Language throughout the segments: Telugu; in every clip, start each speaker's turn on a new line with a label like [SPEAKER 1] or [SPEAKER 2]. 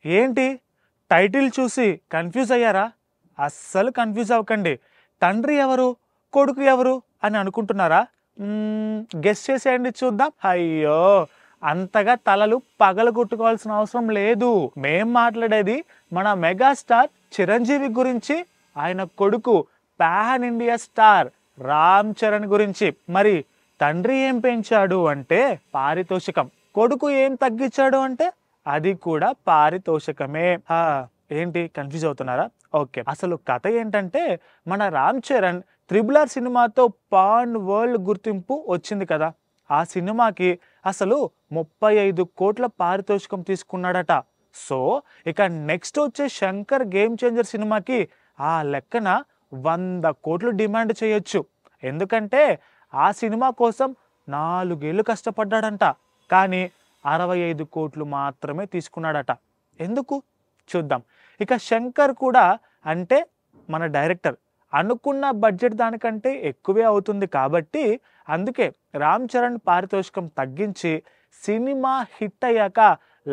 [SPEAKER 1] ఏంటి టైటిల్ చూసి కన్ఫ్యూజ్ అయ్యారా? అస్సలు కన్ఫ్యూజ్ అవ్వకండి. తండ్రి ఎవరు, కొడుకు ఎవరు అని అనుకుంటున్నారా? గెస్ చేసేయండి చూద్దాం. అయ్యో, అంతగా తలలు పగలగొట్టుకోవాల్సిన అవసరం లేదు. మేం మాట్లాడేది మన మెగాస్టార్ చిరంజీవి గురించి, ఆయన కొడుకు pan India star Ram Charan గురించి. మరి తండ్రి ఏం పెంచాడు అంటే పారితోషికం, కొడుకు ఏం తగ్గించాడు అంటే అది కూడా పారితోషికమే. ఏంటి కన్ఫ్యూజ్ అవుతున్నారా? ఓకే, అసలు కథ ఏంటంటే మన రామ్ చరణ్ త్రిబుల్ ఆర్ సినిమాతో పాన్ వరల్డ్ గుర్తింపు వచ్చింది కదా. ఆ సినిమాకి అసలు 35 కోట్ల పారితోషికం తీసుకున్నాడట. సో ఇక నెక్స్ట్ వచ్చే శంకర్ గేమ్ చేంజర్ సినిమాకి ఆ లెక్కన 100 కోట్లు డిమాండ్ చేయొచ్చు. ఎందుకంటే ఆ సినిమా కోసం 4 ఏళ్ళు కష్టపడ్డాడంట. కానీ 65 కోట్లు మాత్రమే తీసుకున్నాడట. ఎందుకు చూద్దాం. ఇక శంకర్ కూడా అంటే మన డైరెక్టర్ అనుకున్న బడ్జెట్ దానికంటే ఎక్కువే అవుతుంది కాబట్టి అందుకే రామ్ చరణ్ పారితోషికం తగ్గించి సినిమా హిట్ అయ్యాక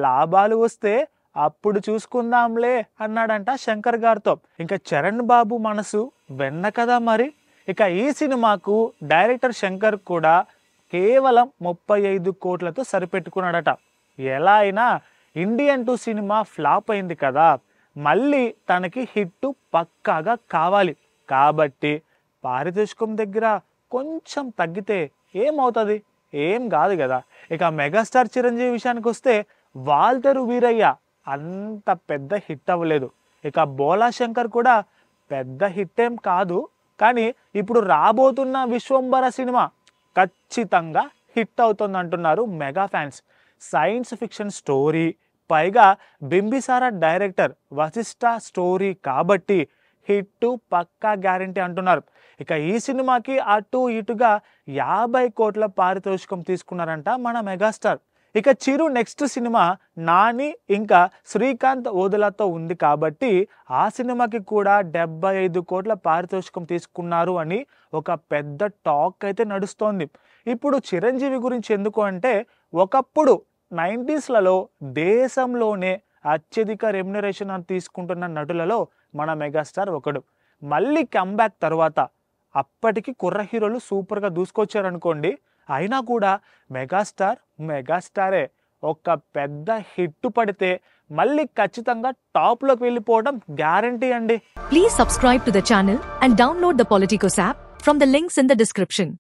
[SPEAKER 1] లాభాలు వస్తే అప్పుడు చూసుకుందాంలే అన్నాడంట శంకర్ గారితో. ఇంకా చరణ్ బాబు మనసు వెన్న కదా మరి. ఇక ఈ సినిమాకు డైరెక్టర్ శంకర్ కూడా కేవలం 35 కోట్లతో సరిపెట్టుకున్నాడట. ఎలా అయినా ఇండియన్ 2 సినిమా ఫ్లాప్ అయింది కదా, మళ్ళీ తనకి హిట్ పక్కాగా కావాలి కాబట్టి పారితోషికం దగ్గర కొంచెం తగ్గితే ఏమవుతుంది? ఏం కాదు కదా. ఇక మెగాస్టార్ చిరంజీవి విషయానికి వస్తే వాల్తేరు వీరయ్య అంత పెద్ద హిట్ అవ్వలేదు. ఇక బోలా శంకర్ కూడా పెద్ద హిట్ ఏం కాదు. కానీ ఇప్పుడు రాబోతున్న విశ్వంబర సినిమా ఖచ్చితంగా హిట్ అవుతుంది అంటున్నారు mega fans. Science fiction story, పైగా బింబిసారా డైరెక్టర్ వశిష్ఠ స్టోరీ కాబట్టి హిట్ పక్కా గ్యారంటీ అంటున్నారు. ఇక ఈ సినిమాకి అటు ఇటుగా 50 కోట్ల పారితోషికం తీసుకున్నారంట మన మెగాస్టార్. ఇక చిరు నెక్స్ట్ సినిమా నాని ఇంకా శ్రీకాంత్ ఓదెలాతో ఉంది కాబట్టి ఆ సినిమాకి కూడా 75 కోట్ల పారితోషికం తీసుకున్నారు అని ఒక పెద్ద టాక్ అయితే నడుస్తోంది. ఇప్పుడు చిరంజీవి గురించి ఎందుకు అంటే ఒకప్పుడు 90sలలో దేశంలోనే అత్యధిక రెమ్యునరేషన్ అని తీసుకుంటున్న నటులలో మన మెగాస్టార్ ఒకడు. మళ్ళీ కంబ్యాక్ తర్వాత అప్పటికి కుర్ర హీరోలు సూపర్గా దూసుకొచ్చారనుకోండి, అయినా కూడా మెగాస్టారే. ఒక పెద్ద హిట్ పడితే మళ్ళీ ఖచ్చితంగా టాప్లోకి వెళ్ళిపోవడం గ్యారంటీ అండి.
[SPEAKER 2] Please subscribe to the channel and download the Politicos app from the links in the description.